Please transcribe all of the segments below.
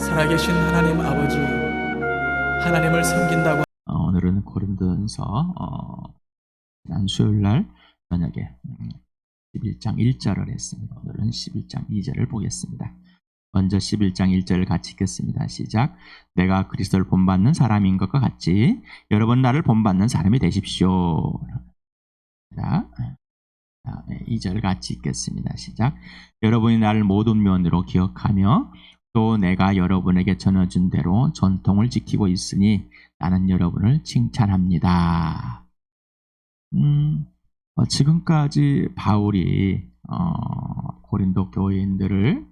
살아계신 하나님 아버지, 하나님을 섬긴다고 오늘은 고린도전서 지난 수요일날 저녁에 11장 1절을 했습니다. 오늘은 11장 2절을 보겠습니다. 먼저 11장 1절을 같이 읽겠습니다. 시작. 내가 그리스도를 본받는 사람인 것과 같이 여러분 나를 본받는 사람이 되십시오. 자, 2절 같이 읽겠습니다. 시작. 여러분이 나를 모든 면으로 기억하며 또 내가 여러분에게 전해준 대로 전통을 지키고 있으니 나는 여러분을 칭찬합니다. 지금까지 바울이 고린도 교회를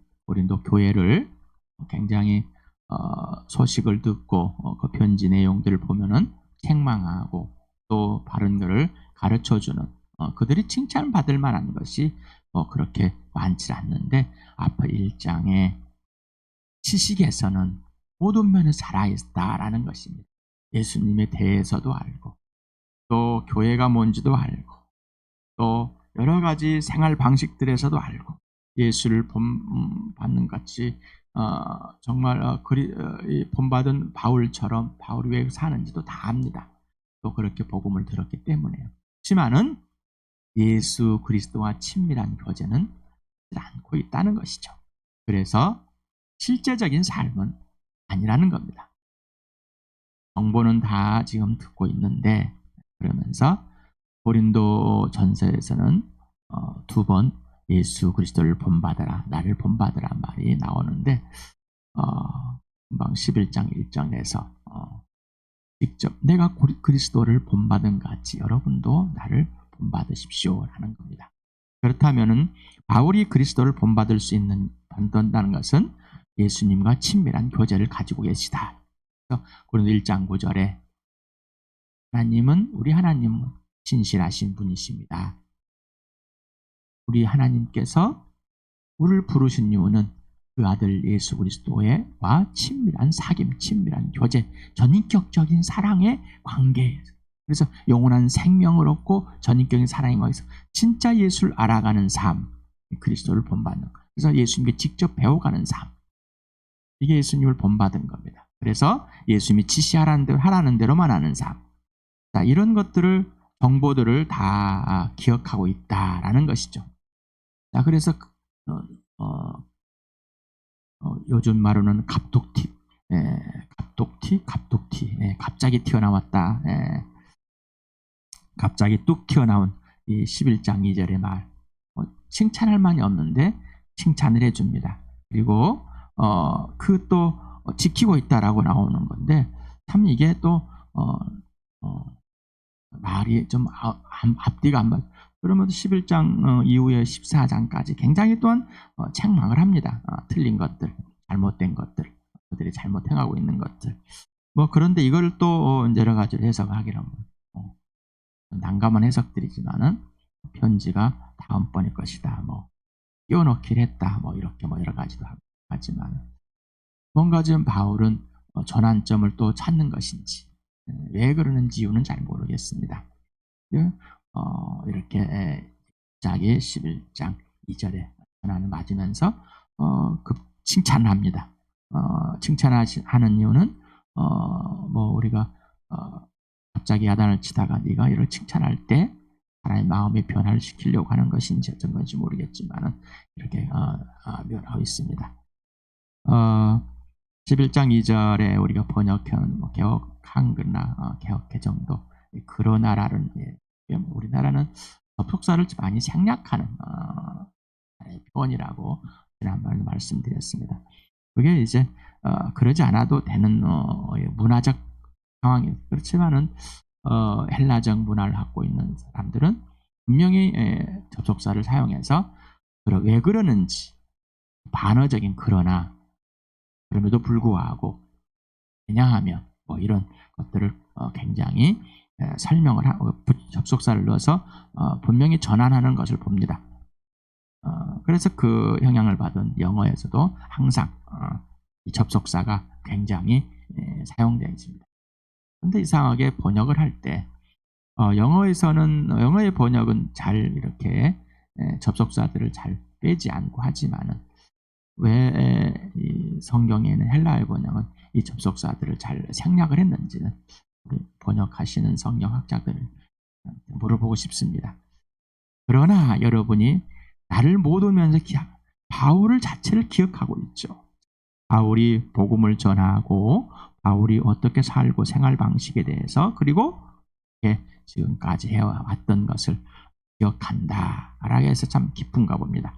굉장히 소식을 듣고 그 편지 내용들을 보면은 책망하고 또 바른 것을 가르쳐주는 그들이 칭찬받을 만한 것이 그렇게 많지 않는데 앞에 1장에 지식에서는 모든 면에 살아있다라는 것입니다. 예수님에 대해서도 알고 또 교회가 뭔지도 알고 또 여러 가지 생활 방식들에서도 알고 예수를 본받는 같이 정말 본받은 바울처럼 바울이 왜 사는지도 다 압니다. 또 그렇게 복음을 들었기 때문에요. 하지만은 예수 그리스도와 친밀한 교제는 않고 있다는 것이죠. 그래서 실제적인 삶은 아니라는 겁니다. 정보는 다 지금 듣고 있는데 그러면서 고린도 전서에서는 두 번 예수 그리스도를 본받아라, 나를 본받아라 말이 나오는데 금방 11장 1장에서 직접 내가 그리스도를 본받은 같이 여러분도 나를 본받으십시오라는 겁니다. 그렇다면은 바울이 그리스도를 본받을 수 본다는 것은 예수님과 친밀한 교제를 가지고 계시다. 고린도 1장 9절에 우리 하나님은 신실하신 분이십니다. 우리 하나님께서 우리를 부르신 이유는 그 아들 예수 그리스도와 친밀한 사귐, 친밀한 교제, 전인격적인 사랑의 관계에서 그래서 영원한 생명을 얻고 전인격인 사랑에 관해서 진짜 예수를 알아가는 삶, 그리스도를 본받는 것. 그래서 예수님께 직접 배워가는 삶. 이게 예수님을 본받은 겁니다. 그래서 예수님이 하라는 대로만 하는 삶. 자, 이런 것들을 정보들을 다 기억하고 있다라는 것이죠. 자, 그래서 요즘 말로는 갑툭튀, 갑자기 튀어나왔다. 갑자기 뚝 튀어나온 이 11장 2절의 말, 칭찬할 만이 없는데 칭찬을 해줍니다. 그리고 그 또 지키고 있다라고 나오는 건데 참 이게 또 말이 좀 앞뒤가 안 맞. 그러면서 11장 이후에 14장까지 굉장히 또한 책망을 합니다. 틀린 것들, 잘못된 것들, 그들이 잘못 행하고 있는 것들. 그런데 이걸 또 여러 가지로 해석하기는 난감한 해석들이지만은 편지가 다음번일 것이다. 띄워넣기를 했다. 이렇게 여러 가지도 하지만 뭔가 지금 바울은 전환점을 또 찾는 것인지 왜 그러는지 이유는 잘 모르겠습니다. 이렇게 갑자기 11장 2절에 전환을 맞으면서 칭찬을 합니다. 칭찬하는 이유는 우리가 갑자기 야단을 치다가 네가 이를 칭찬할 때 하나의 마음의 변화를 시키려고 하는 것인지 어떤 건지 모르겠지만 이렇게 묘하고 있습니다. 11장 2절에 우리가 번역한 개혁 한글나 개혁 개정도 그러나라는 우리나라는 접속사를 많이 생략하는 표현이라고 지난번에 말씀드렸습니다. 그게 이제 그러지 않아도 되는 문화적 상황이에요. 그렇지만은 헬라적 문화를 갖고 있는 사람들은 분명히 접속사를 사용해서 왜 그러는지 반어적인 그러나 그럼에도 불구하고 왜냐하면 이런 것들을 굉장히 설명을 하고 접속사를 넣어서 분명히 전환하는 것을 봅니다. 그래서 그 영향을 받은 영어에서도 항상 이 접속사가 굉장히 사용되어 있습니다. 그런데 이상하게 번역을 할 때 영어의 번역은 잘 이렇게 접속사들을 잘 빼지 않고 하지만은 왜 성경에는 헬라어 번역은 이 접속사들을 잘 생략을 했는지는 우리 번역하시는 성경학자들을 물어보고 싶습니다. 그러나 여러분이 나를 못 오면서 바울 자체를 기억하고 있죠. 바울이 복음을 전하고 바울이 어떻게 살고 생활 방식에 대해서 그리고 지금까지 해왔던 것을 기억한다라고 해서 참 기쁜가 봅니다.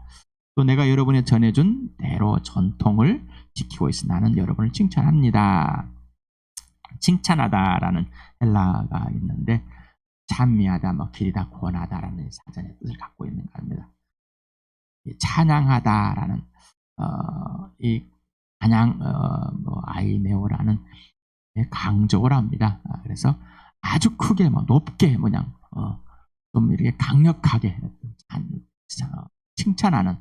또 내가 여러분이 전해준 대로 전통을 지키고 있어 나는 여러분을 칭찬합니다. 칭찬하다라는 헬라어가 있는데 찬미하다, 기리다, 권하다라는 사전의 뜻을 갖고 있는 겁니다. 찬양하다라는 이 찬양 아이네오라는 강조를 합니다. 그래서 아주 크게 높게 좀 이렇게 강력하게 칭찬하는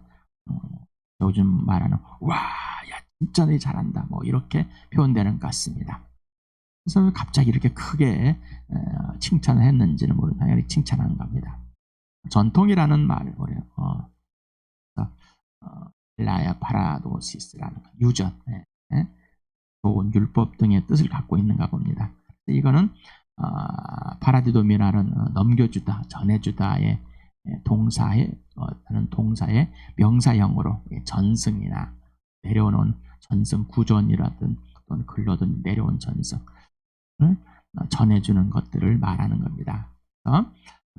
요즘 말하는 와, 야 진짜 너 잘한다 이렇게 표현되는 것 같습니다. 그래서 갑자기 이렇게 크게 칭찬을 했는지는 모르는 당연히 칭찬하는 겁니다. 전통이라는 말을 라야 파라도시스라는 유전, 좋은 율법 등의 뜻을 갖고 있는가 봅니다. 이거는 파라디도미라는 넘겨주다, 전해주다의 동사의 명사형으로 전승이나 내려오는 전승 구전이라든 또는 글로든 내려온 전승을 전해주는 것들을 말하는 겁니다.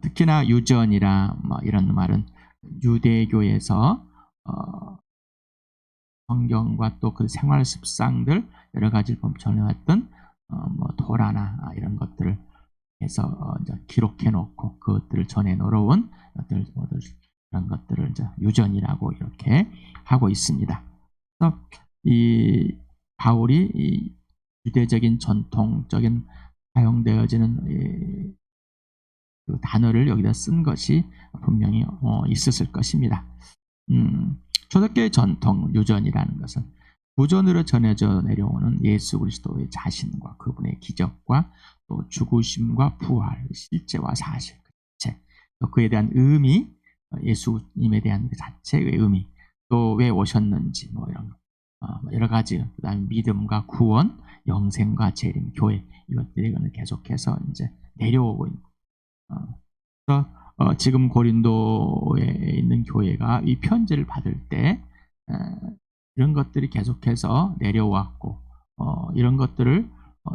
특히나 유전이라 이런 말은 유대교에서 성경과 또 그 생활 습상들 여러 가지를 전해왔던 토라나 이런 것들을 해서 기록해 놓고 그것들을 전해 놓은 그런 것들을 유전이라고 이렇게 하고 있습니다. 그래서 이 바울이 이 유대적인 전통적인 사용되어지는 그 단어를 여기다 쓴 것이 분명히 있었을 것입니다. 초대교회 전통 유전이라는 것은 구전으로 전해져 내려오는 예수 그리스도의 자신과 그분의 기적과 또 죽으심과 부활, 실제와 사실 그 자체, 또 그에 대한 의미, 예수님에 대한 그 자체의 의미, 또 왜 오셨는지 이런 여러 가지, 그다음에 믿음과 구원, 영생과 재림, 교회 이것들이 계속해서 이제 내려오고 있는. 그래서 지금 고린도에 있는 교회가 이 편지를 받을 때 이런 것들이 계속해서 내려왔고 이런 것들을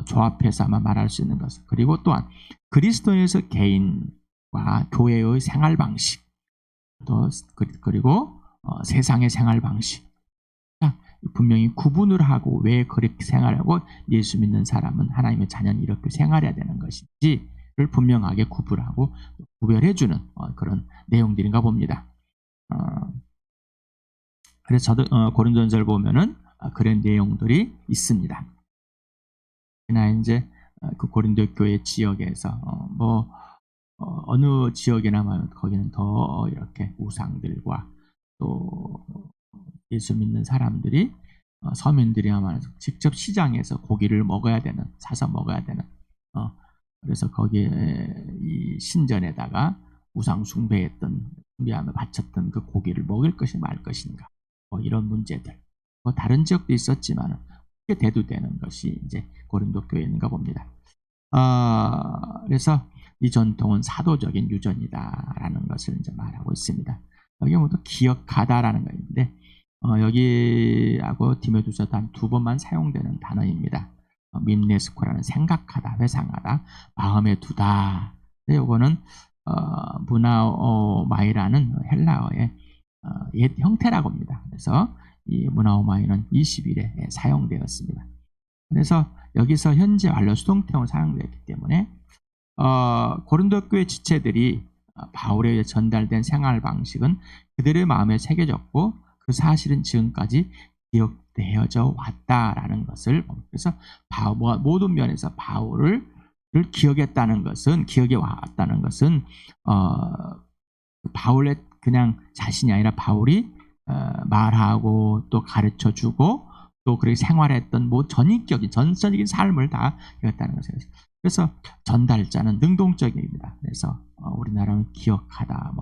조합해서 아마 말할 수 있는 것은 그리고 또한 그리스도에서 개인과 교회의 생활 방식 또 그리고 세상의 생활 방식 분명히 구분을 하고 왜 그렇게 생활하고 예수 믿는 사람은 하나님의 자녀는 이렇게 생활해야 되는 것인지를 분명하게 구분하고 구별해주는 그런 내용들인가 봅니다. 그래서 저도 고린도전서를 보면은 그런 내용들이 있습니다. 그러나 이제 그 고린도 교회 지역에서 어느 지역이나 거기는 더 이렇게 우상들과 또 예수 믿는 사람들이 서민들이 아마 직접 시장에서 고기를 먹어야 되는 사서 먹어야 되는 그래서 거기에 이 신전에다가 우상 숭배했던 숭배하며 바쳤던 그 고기를 먹을 것이 말 것인가 이런 문제들 다른 지역도 있었지만 크게 대두되는 것이 이제 고린도 교회인가 봅니다. 그래서 이 전통은 사도적인 유전이다라는 것을 이제 말하고 있습니다. 여기 모두 기억하다라는 거인데 여기하고 디모데후서도 한 2번만 사용되는 단어입니다. 밈네스코라는 생각하다, 회상하다, 마음에 두다. 이거는 무나오마이라는 헬라어의 옛 형태라고 합니다. 그래서 이 무나오마이는 20일에 사용되었습니다. 그래서 여기서 현재 완료 수동태로 사용되었기 때문에 고린도 교회 지체들이 바울에게 전달된 생활 방식은 그들의 마음에 새겨졌고 그 사실은 지금까지 기억되어져 왔다라는 것을 그래서 모든 면에서 바울을 기억했다는 것은 기억해 왔다는 것은 바울의 그냥 자신이 아니라 바울이 말하고 또 가르쳐주고 또 그렇게 생활했던 전인격인 전적인 삶을 다 기억했다는 것이에요. 그래서 전달자는 능동적입니다. 그래서 우리나라는 기억하다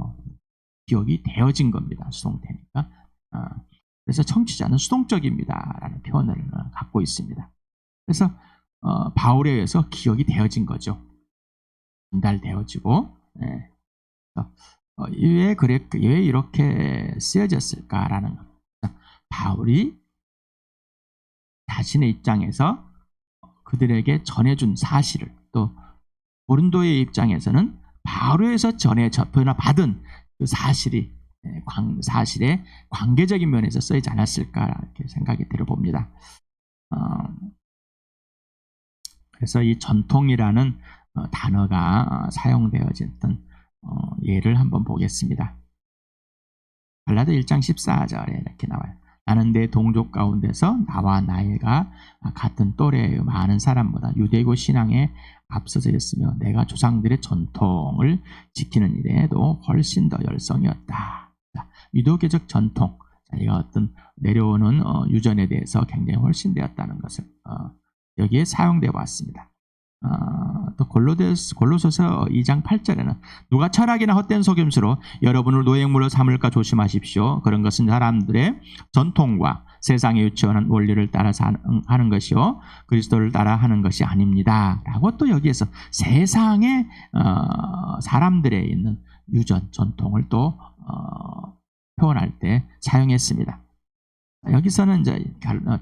기억이 되어진 겁니다. 수동태니까. 그래서 청취자는 수동적입니다라는 표현을 갖고 있습니다. 그래서 바울에 의해서 기억이 되어진 거죠. 전달되어지고, 예. 왜 이렇게 쓰여졌을까라는 겁니다. 바울이 자신의 입장에서 그들에게 전해준 사실을, 또 고린도의 입장에서는 바울에서 받은 그 사실이 사실의 관계적인 면에서 쓰이지 않았을까 이렇게 생각이 들어봅니다. 그래서 이 전통이라는 단어가 사용되어졌던 예를 한번 보겠습니다. 갈라디 1장 14절에 이렇게 나와요. 나는 내 동족 가운데서 나와 나이가 같은 또래의 많은 사람보다 유대교 신앙에 앞서서 있으며 내가 조상들의 전통을 지키는 일에도 훨씬 더 열성이었다. 유대교적 전통, 자기가 어떤 내려오는 유전에 대해서 굉장히 훨씬 되었다는 것을 여기에 사용되어 왔습니다. 또 골로새서 2장 8절에는 누가 철학이나 헛된 속임수로 여러분을 노예물로 삼을까 조심하십시오. 그런 것은 사람들의 전통과 세상에 유치원한 원리를 따라서 하는 것이요 그리스도를 따라 하는 것이 아닙니다. 라고 또 여기에서 세상의 사람들에 있는 유전, 전통을 또 표현할 때 사용했습니다. 여기서는 이제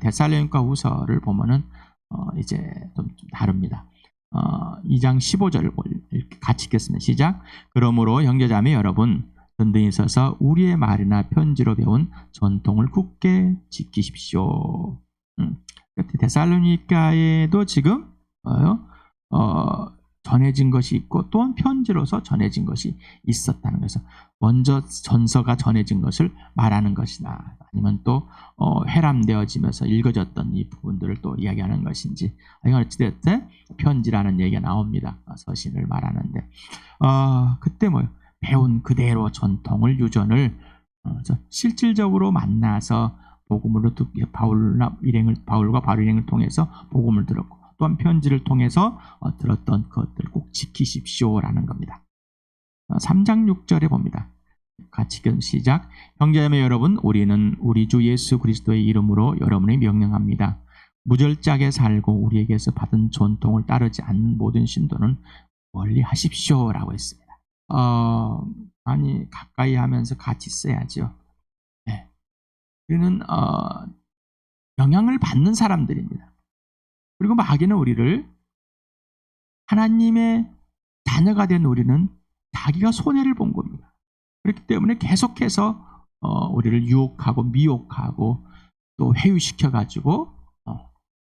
데살로니가 후서를 보면은 이제 좀 다릅니다. 2장 15절을 같이 읽겠습니다. 시작. 그러므로 형제자매 여러분 든든히 서서 우리의 말이나 편지로 배운 전통을 굳게 지키십시오. 데살로니가에도 지금 전해진 것이 있고 또한 편지로서 전해진 것이 있었다는 것을, 먼저 전서가 전해진 것을 말하는 것이나 아니면 또 회람되어지면서 읽어졌던 이 부분들을 또 이야기하는 것인지, 어찌됐든 편지라는 얘기가 나옵니다. 서신을 말하는데 그때 배운 그대로 전통을, 유전을 실질적으로 만나서 복음으로 바울과 바울 일행을 통해서 복음을 들었고 또한 편지를 통해서 들었던 것들을 꼭 지키십시오라는 겁니다. 3장 6절에 봅니다. 같이 시작. 형제자매 여러분 우리는 우리 주 예수 그리스도의 이름으로 여러분이 명령합니다. 무절제하게 살고 우리에게서 받은 전통을 따르지 않는 모든 신도는 멀리 하십시오라고 했습니다. 아니 가까이 하면서 같이 써야죠. 네. 우리는 영향을 받는 사람들입니다. 그리고 마귀는 우리를, 하나님의 자녀가 된 우리는 자기가 손해를 본 겁니다. 그렇기 때문에 계속해서 우리를 유혹하고 미혹하고 또 회유시켜가지고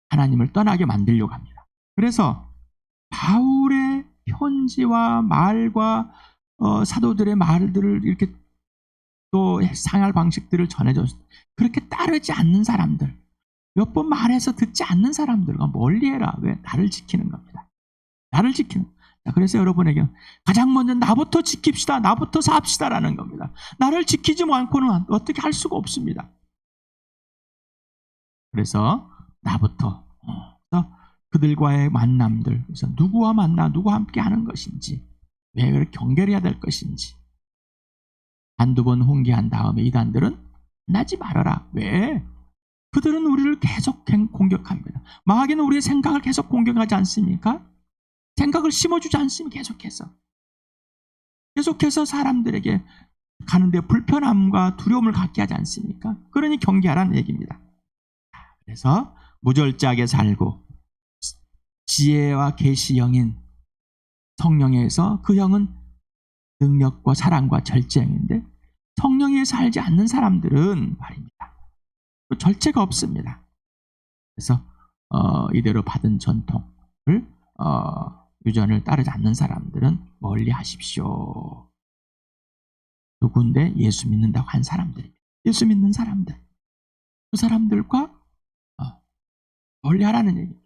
하나님을 떠나게 만들려고 합니다. 그래서 바울의 편지와 말과 사도들의 말들을 이렇게 또 상할 방식들을 전해줬을 때 그렇게 따르지 않는 사람들, 몇 번 말해서 듣지 않는 사람들과 멀리해라. 왜? 나를 지키는 겁니다. 나를 지키는. 그래서 여러분에게 가장 먼저 나부터 지킵시다. 나부터 삽시다라는 겁니다. 나를 지키지 않고는 어떻게 할 수가 없습니다. 그래서 나부터 그들과의 만남들, 그래서 누구와 만나 누구와 함께 하는 것인지, 왜 그렇게 경계를 해야 될 것인지, 한두 번 훈계한 다음에 이단들은 만나지 말아라. 왜? 그들은 우리를 계속 공격합니다. 마귀는 우리의 생각을 계속 공격하지 않습니까? 생각을 심어주지 않습니까? 계속해서 사람들에게 가는데 불편함과 두려움을 갖게 하지 않습니까? 그러니 경계하라는 얘기입니다. 그래서 무절제하게 살고 지혜와 계시 영인 성령에서, 그 영은 능력과 사랑과 절제형인데 성령에 살지 않는 사람들은 말입니다. 절제가 없습니다. 그래서 이대로 받은 전통을 유전을 따르지 않는 사람들은 멀리 하십시오. 누군데? 예수 믿는다고 한 사람들입니다. 예수 믿는 사람들, 그 사람들과 멀리 하라는 얘기입니다.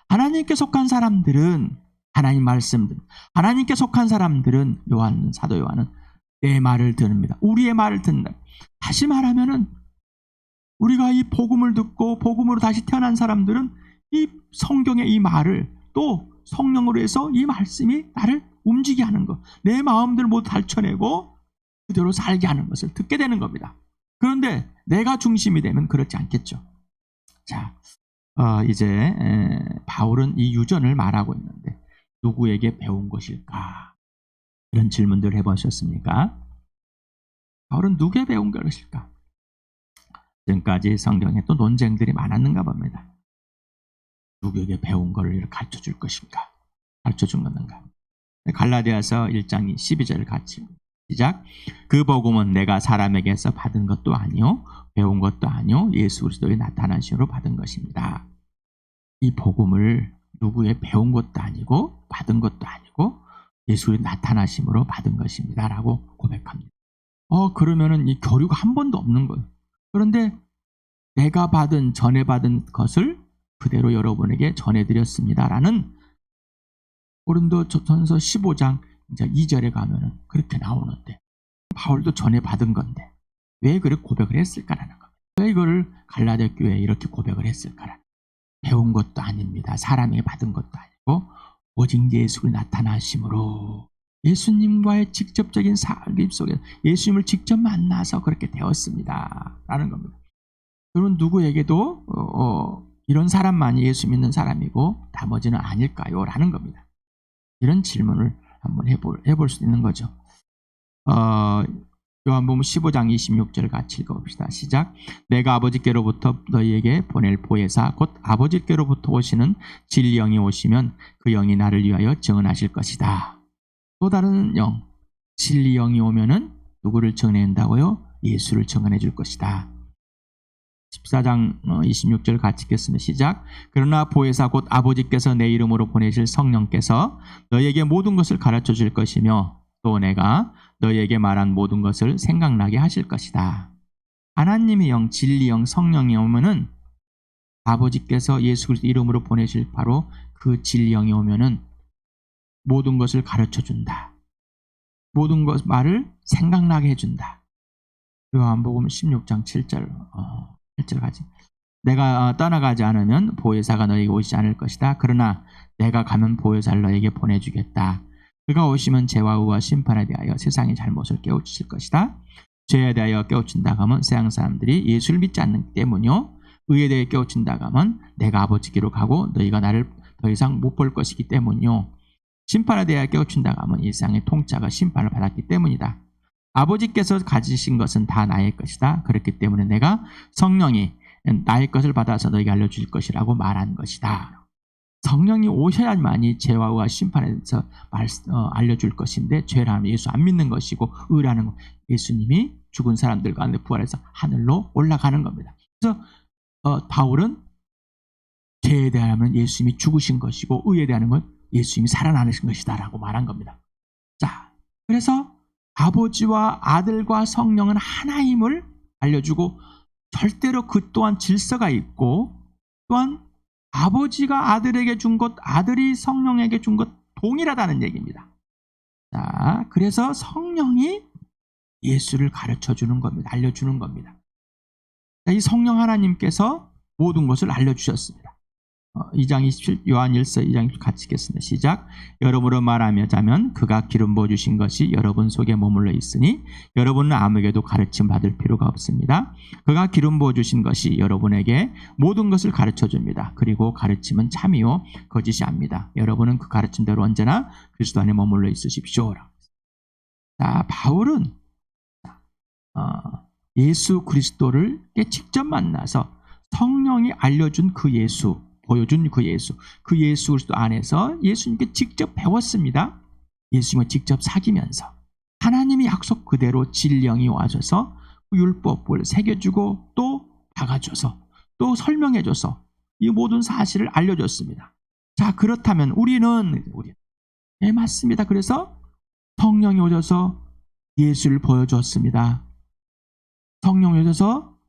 하나님께 속한 사람들은, 하나님 말씀들, 하나님께 속한 사람들은, 사도 요한은 내 말을 듣습니다. 우리의 말을 듣는다. 다시 말하면은 우리가 이 복음을 듣고 복음으로 다시 태어난 사람들은 이 성경의 이 말을, 또 성령으로 해서 이 말씀이 나를 움직이게 하는 것, 내 마음들 모두 달쳐내고 그대로 살게 하는 것을 듣게 되는 겁니다. 그런데 내가 중심이 되면 그렇지 않겠죠. 자, 이제 바울은 이 유전을 말하고 있는데 누구에게 배운 것일까? 이런 질문들을 해보셨습니까? 바울은 누구에 배운 것일까? 지금까지 성경에 또 논쟁들이 많았는가 봅니다. 누구에게 배운 것을 가르쳐 줄 것인가? 가르쳐 준 건가? 갈라디아서 1장 12절 같이 시작. 그 복음은 내가 사람에게서 받은 것도 아니요 배운 것도 아니요 예수 그리스도의 나타나심으로 받은 것입니다. 이 복음을 누구의 배운 것도 아니고 받은 것도 아니고 예수의 나타나심으로 받은 것입니다. 라고 고백합니다. 그러면은 이 교류가 한 번도 없는 거예요. 그런데 내가 전에 받은 것을 그대로 여러분에게 전해드렸습니다. 라는 고린도전서 15장 이제 2절에 가면은 그렇게 나오는데 바울도 전에 받은 건데 왜 그렇게 고백을 했을까라는 겁니다. 왜 이거를 갈라디아 교회에 이렇게 고백을 했을까라는 배운 것도 아닙니다. 사람에게 받은 것도 아니고 오직 예수를 나타나심으로 예수님과의 직접적인 삶 속에 예수님을 직접 만나서 그렇게 되었습니다. 라는 겁니다. 여러분 누구에게도 이런 사람만이 예수 믿는 사람이고 나머지는 아닐까요? 라는 겁니다. 이런 질문을 한번 해볼 수 있는 거죠. 요한복음 15장 26절 같이 읽어봅시다. 시작. 내가 아버지께로부터 너희에게 보낼 보혜사 곧 아버지께로부터 오시는 진리 영이 오시면 그 영이 나를 위하여 증언하실 것이다. 또 다른 영, 진리 영이 오면은 누구를 증언한다고요? 예수를 증언해 줄 것이다. 14장 26절 같이 읽겠습니다. 시작. 그러나 보혜사 곧 아버지께서 내 이름으로 보내실 성령께서 너희에게 모든 것을 가르쳐 줄 것이며 또 내가 너희에게 말한 모든 것을 생각나게 하실 것이다. 하나님의 영, 진리 영, 성령이 오면은 아버지께서 예수 그리스도 이름으로 보내실 바로 그 진리 영이 오면은 모든 것을 가르쳐 준다. 모든 것 말을 생각나게 해준다. 요한복음 16장 7절 8절 가지. 내가 떠나가지 않으면 보혜사가 너에게 오시지 않을 것이다. 그러나 내가 가면 보혜사를 너에게 보내주겠다. 그가 오시면 죄와 의와 심판에 대하여 세상의 잘못을 깨우칠 것이다. 죄에 대하여 깨우친다고 하면 세상 사람들이 예수를 믿지 않는 때문이요. 의에 대해 깨우친다고 하면 내가 아버지께로 가고 너희가 나를 더 이상 못 볼 것이기 때문이요. 심판에 대하여 깨우친다고 하면 이 세상의 통치자가 심판을 받았기 때문이다. 아버지께서 가지신 것은 다 나의 것이다. 그렇기 때문에 내가 성령이 나의 것을 받아서 너에게 알려줄 것이라고 말한 것이다. 성령이 오셔야만이 죄와 의와 심판에 대해서 알려줄 것인데 죄라는 예수 안 믿는 것이고 의라는 예수님이 죽은 사람들 가운데 부활해서 하늘로 올라가는 겁니다. 그래서 바울은 죄에 대하면 예수님이 죽으신 것이고 의에 대한 건 예수님이 살아나신 것이다 라고 말한 겁니다. 자, 그래서 아버지와 아들과 성령은 하나임을 알려주고 절대로 그 또한 질서가 있고 또한 아버지가 아들에게 준 것, 아들이 성령에게 준 것 동일하다는 얘기입니다. 자, 그래서 성령이 예수를 가르쳐 주는 겁니다. 알려주는 겁니다. 자, 이 성령 하나님께서 모든 것을 알려주셨습니다. 2장 27, 요한 1서 2장 같이 읽겠습니다. 시작. 여러분으로 말하며 자면 그가 기름 부어주신 것이 여러분 속에 머물러 있으니 여러분은 아무에게도 가르침 받을 필요가 없습니다. 그가 기름 부어주신 것이 여러분에게 모든 것을 가르쳐줍니다. 그리고 가르침은 참이요 거짓이 아닙니다. 여러분은 그 가르침대로 언제나 그리스도 안에 머물러 있으십시오. 자, 바울은 예수 그리스도를 직접 만나서 성령이 알려준 그 예수, 보여준 그 예수 그리스도 안에서 예수님께 직접 배웠습니다. 예수님을 직접 사귀면서 하나님의 약속 그대로 진령이 와줘서 그 율법을 새겨주고 또 박아줘서 또 설명해줘서 이 모든 사실을 알려줬습니다. 자, 그렇다면 우리는 네, 맞습니다. 그래서 성령이 오셔서 예수를 보여줬습니다. 성령이 오셔서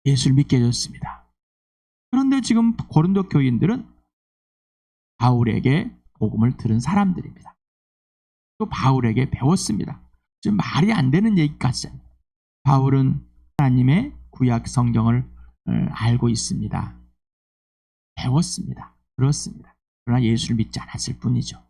예수를 믿게 해줬습니다. 그런데 지금 고린도 교인들은 바울에게 복음을 들은 사람들입니다. 또 바울에게 배웠습니다. 지금 말이 안 되는 얘기까지. 바울은 하나님의 구약 성경을 알고 있습니다. 배웠습니다. 들었습니다. 그러나 예수를 믿지 않았을 뿐이죠.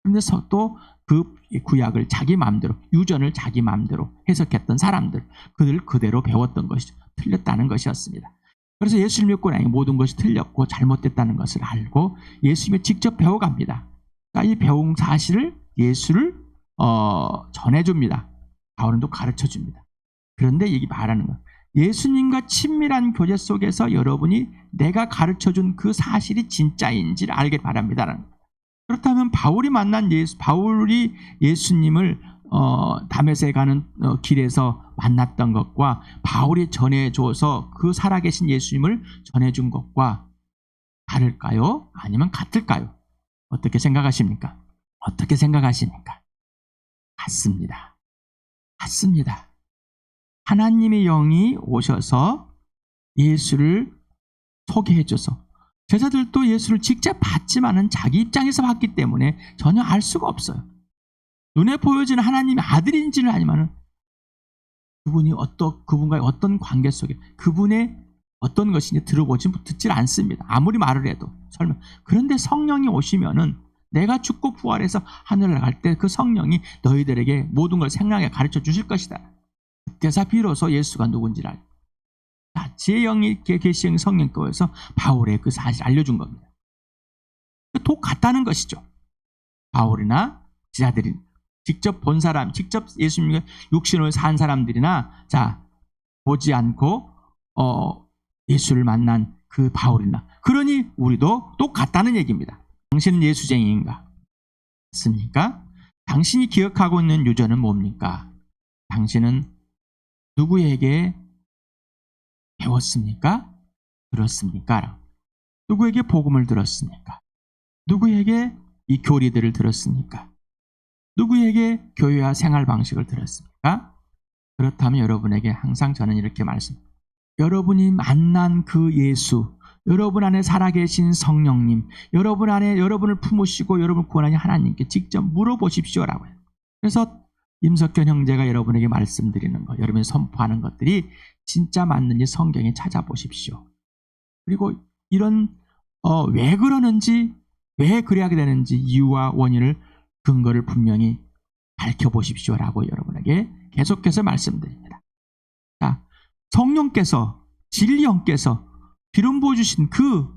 그런데 또 그 구약을 자기 마음대로, 유전을 자기 마음대로 해석했던 사람들, 그들 그대로 배웠던 것이죠. 틀렸다는 것이었습니다. 그래서 예수를 믿고 나니 모든 것이 틀렸고 잘못됐다는 것을 알고 예수님이 직접 배워갑니다. 이 배운 사실을 예수를 전해줍니다. 바울은 또 가르쳐줍니다. 그런데 이게 말하는 것, 예수님과 친밀한 교제 속에서 여러분이 내가 가르쳐준 그 사실이 진짜인지를 알길 바랍니다. 그렇다면 바울이 예수님을 다메섹에 가는 길에서 만났던 것과 바울이 전해줘서 그 살아계신 예수님을 전해준 것과 다를까요? 아니면 같을까요? 어떻게 생각하십니까? 어떻게 생각하십니까? 같습니다. 같습니다. 하나님의 영이 오셔서 예수를 소개해줘서, 제자들도 예수를 직접 봤지만은 자기 입장에서 봤기 때문에 전혀 알 수가 없어요. 눈에 보여지는 하나님의 아들인지는 아니면은 그분과의 어떤 관계 속에 그분의 어떤 것인지 듣질 않습니다. 아무리 말을 해도 설명. 그런데 성령이 오시면은 내가 죽고 부활해서 하늘을 갈 때 그 성령이 너희들에게 모든 걸 생각하게 가르쳐 주실 것이다. 그때서 비로소 예수가 누군지를 알고, 제 영이 계시는 성령께서 바울의 그 사실을 알려준 겁니다. 똑 같다는 것이죠. 바울이나 지자들이 직접 본 사람, 직접 예수님과 육신을 산 사람들이나, 보지 않고 예수를 만난 그 바울이나, 그러니 우리도 똑같다는 얘기입니다. 당신은 예수쟁이인가? 맞습니까? 당신이 기억하고 있는 유전은 뭡니까? 당신은 누구에게 배웠습니까? 들었습니까? 누구에게 복음을 들었습니까? 누구에게 이 교리들을 들었습니까? 누구에게 교회와 생활 방식을 들었습니까? 그렇다면 여러분에게 항상 저는 이렇게 여러분이 만난 그 예수, 여러분 안에 살아계신 성령님, 여러분 안에 여러분을 품으시고 여러분을 구원하신 하나님께 직접 물어보십시오라고요. 그래서 임석현 형제가 여러분에게 말씀드리는 것, 여러분이 선포하는 것들이 진짜 맞는지 성경에 찾아보십시오. 그리고 이런 왜 그러는지, 왜 그래야 되는지 이유와 원인을, 근거를 분명히 밝혀보십시오라고 여러분에게 계속해서 말씀드립니다. 성령께서, 진리 영께서 기름 부어주신 그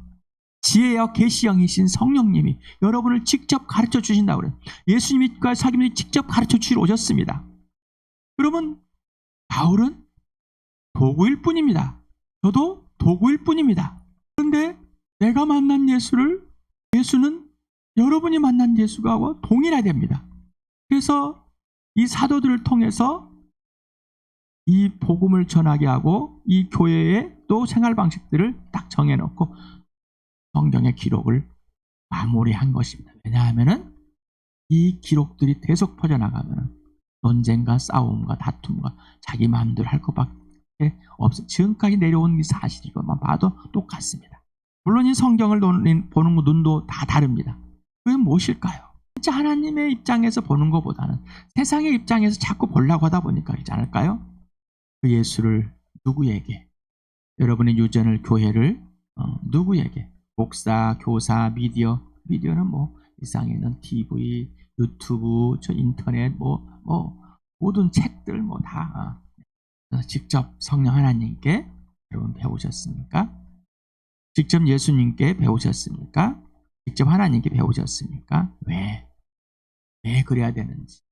지혜와 계시영이신 성령님이 여러분을 직접 가르쳐 주신다고 그래요. 예수님과 사귐이 직접 가르쳐 주시러 오셨습니다. 그러면 바울은 도구일 뿐입니다. 저도 도구일 뿐입니다. 그런데 내가 만난 예수는 여러분이 만난 예수가 동일해야 됩니다. 그래서 이 사도들을 통해서 이 복음을 전하게 하고 이 교회의 또 생활 방식들을 딱 정해놓고 성경의 기록을 마무리한 것입니다. 왜냐하면 이 기록들이 계속 퍼져나가면 논쟁과 싸움과 다툼과 자기 마음대로 할 것밖에 없어요. 지금까지 내려온 이 사실, 이것만 봐도 똑같습니다. 물론 이 성경을 보는 눈도 다 다릅니다. 그게 무엇일까요? 진짜 하나님의 입장에서 보는 것보다는 세상의 입장에서 자꾸 보려고 하다 보니까 그렇지 않을까요? 그 예수를 누구에게, 여러분의 유전을, 교회를 누구에게, 목사, 교사, 미디어는 일상에 있는 TV, 유튜브, 인터넷, 모든 책들 다 직접 성령 하나님께 여러분 배우셨습니까? 직접 예수님께 배우셨습니까? 직접 하나님께 배우셨습니까? 왜 그래야 되는지,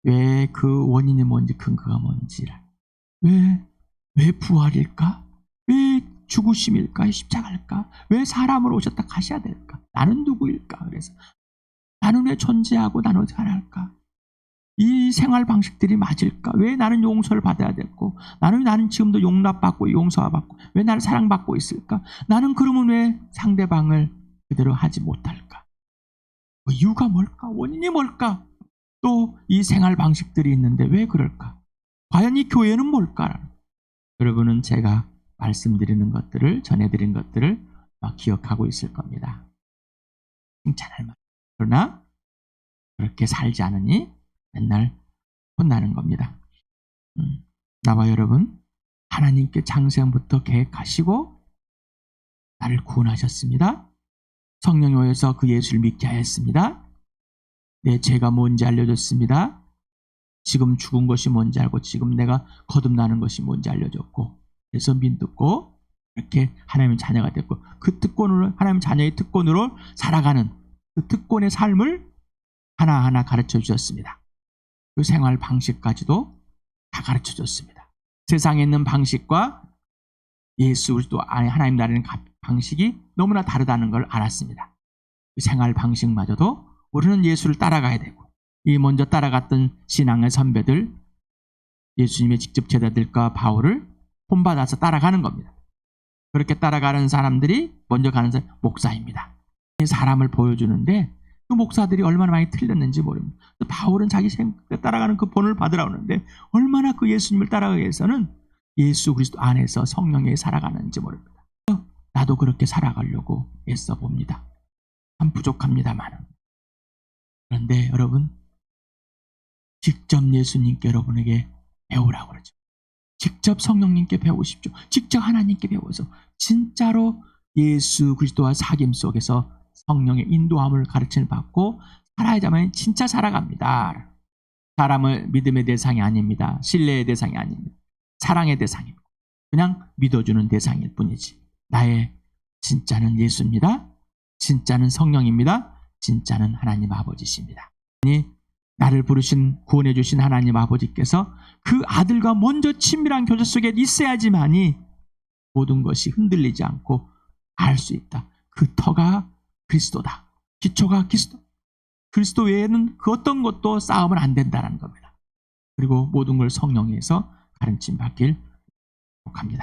왜 그 원인이 뭔지, 근거가 뭔지를, 왜 부활일까? 왜 죽으심일까? 십자가일까? 왜 사람으로 오셨다 가셔야 될까? 나는 누구일까? 그래서 나는 왜 존재하고 나는 어떻게 할까? 이 생활 방식들이 맞을까? 왜 나는 용서를 받아야 됐고, 나는 지금도 용납받고 용서받고, 왜 나는 사랑받고 있을까? 나는 그러면 왜 상대방을 그대로 하지 못할까? 이유가 뭘까? 원인이 뭘까? 또 이 생활 방식들이 있는데 왜 그럴까? 과연 이 교회는 뭘까? 여러분은 제가 말씀드리는 것들을, 전해드린 것들을 막 기억하고 있을 겁니다. 칭찬할 만. 그러나 그렇게 살지 않으니 맨날 혼나는 겁니다. 나와 여러분, 하나님께 창세전부터 계획하시고 나를 구원하셨습니다. 성령이 오셔서 그 예수를 믿게 하였습니다. 내 죄가 뭔지 알려줬습니다. 지금 죽은 것이 뭔지 알고 지금 내가 거듭나는 것이 뭔지 알려줬고 그래서 믿고 이렇게 하나님의 자녀가 됐고 그 특권으로 하나님의 자녀의 특권으로 살아가는 그 특권의 삶을 하나하나 가르쳐 주셨습니다. 그 생활 방식까지도 다 가르쳐 줬습니다. 세상에 있는 방식과 예수 그리스도 안에 하나님 나라는 방식이 너무나 다르다는 걸 알았습니다. 그 생활 방식마저도 우리는 예수를 따라가야 되고 이 먼저 따라갔던 신앙의 선배들 예수님의 직접 제자들과 바울을 본받아서 따라가는 겁니다. 그렇게 따라가는 사람들이 먼저 가는 사람이 목사입니다. 사람을 보여주는데 그 목사들이 얼마나 많이 틀렸는지 모릅니다. 바울은 자기 따라가는 그 본을 받으라고 하는데 얼마나 그 예수님을 따라가기 위해서는 예수 그리스도 안에서 성령에 살아가는지 모릅니다. 나도 그렇게 살아가려고 애써 봅니다. 참 부족합니다만. 그런데 여러분 직접 예수님께 여러분에게 배우라고 그러죠. 직접 성령님께 배우십시오. 직접 하나님께 배워서 진짜로 예수 그리스도와 사귐 속에서 성령의 인도함을 가르침을 받고 살아야지만 진짜 살아갑니다. 사람을 믿음의 대상이 아닙니다. 신뢰의 대상이 아닙니다. 사랑의 대상입니다. 그냥 믿어주는 대상일 뿐이지. 나의 진짜는 예수입니다. 진짜는 성령입니다. 진짜는 하나님 아버지십니다. 나를 부르신 구원해 주신 하나님 아버지께서 그 아들과 먼저 친밀한 교제 속에 있어야지만이 모든 것이 흔들리지 않고 알 수 있다. 그 터가 그리스도다. 기초가 그리스도 외에는 그 어떤 것도 싸우면 안 된다는 겁니다. 그리고 모든 걸 성령에서 가르침 받길 합니다.